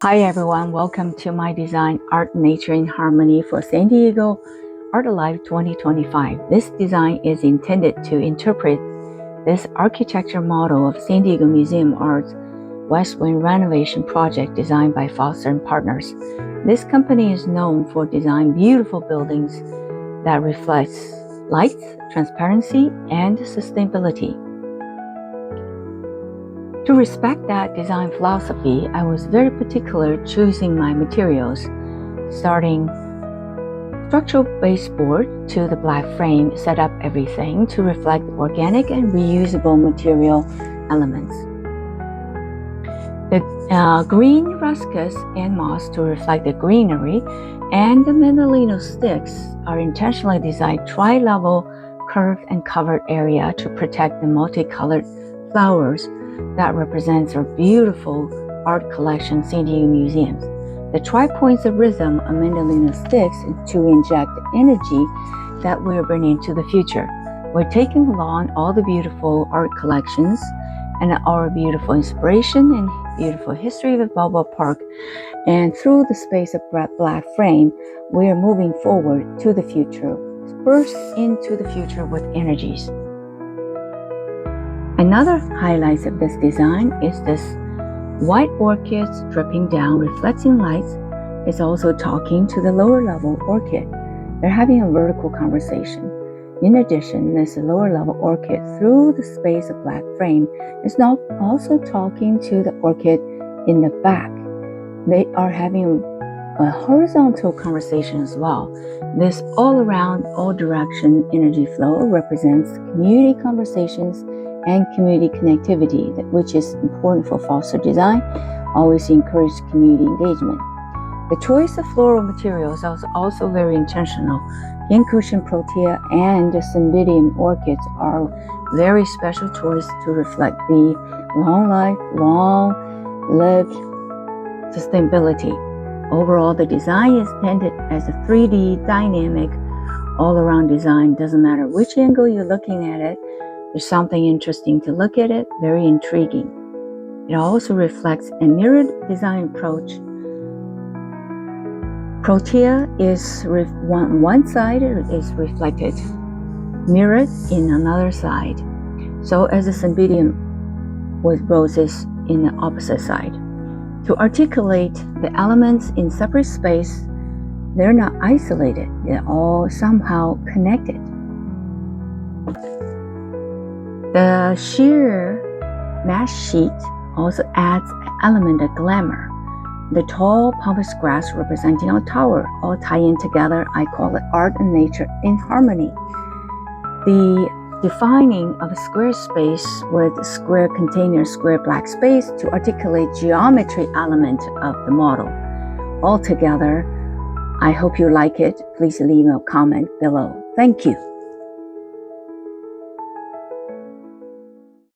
Hi everyone, welcome to my design Art, Nature in Harmony for San Diego Art Alive 2025. This design is intended to interpret this architecture model of San Diego Museum Art's West Wing renovation project designed by Foster+Partners. This company is known for designing beautiful buildings that reflects light, transparency, and sustainability. To respect that design philosophy, I was very particular choosing my materials, starting structural baseboard to the black frame, set up everything to reflect organic and reusable material elements. The green ruscus and moss to reflect the greenery, and the mandolino sticks are intentionally designed tri-level curved and covered area to protect the multicolored flowers that represents our beautiful art collection, San Diego Museums. The tri-points of rhythm of mandolino sticks to inject energy that we're bringing to the future. We're taking along all the beautiful art collections and our beautiful inspiration and beautiful history of Balboa Park, and through the space of black frame, we are moving forward to the future, burst into the future with energies. Another highlight of this design is this white orchids dripping down, reflecting lights. Is also talking to the lower level orchid. They're having a vertical conversation. In addition, this lower level orchid through the space of black frame is now also talking to the orchid in the back. They are having a horizontal conversation as well. This all around, all direction energy flow represents community conversations and community connectivity, which is important for Foster design. Always encourage community engagement. The choice of floral materials is also very intentional. Pincushion protea and cymbidium orchids are very special choice to reflect the long life, long-lived sustainability. Overall, the design is intended as a 3D dynamic all-around design. Doesn't matter which angle you're looking at it, there's something interesting to look at it, very intriguing. It also reflects a mirrored design approach. Protea is one side is reflected, mirrored in another side. So as a cymbidium with roses in the opposite side. To articulate the elements in separate space, they're not isolated, they're all somehow connected. The sheer mesh sheet also adds an element of glamour. The tall pompous grass representing a tower all tie in together. I call it art and nature in harmony. The defining of a square space with square container, square black space to articulate geometry element of the model. Altogether, I hope you like it. Please leave a comment below. Thank you.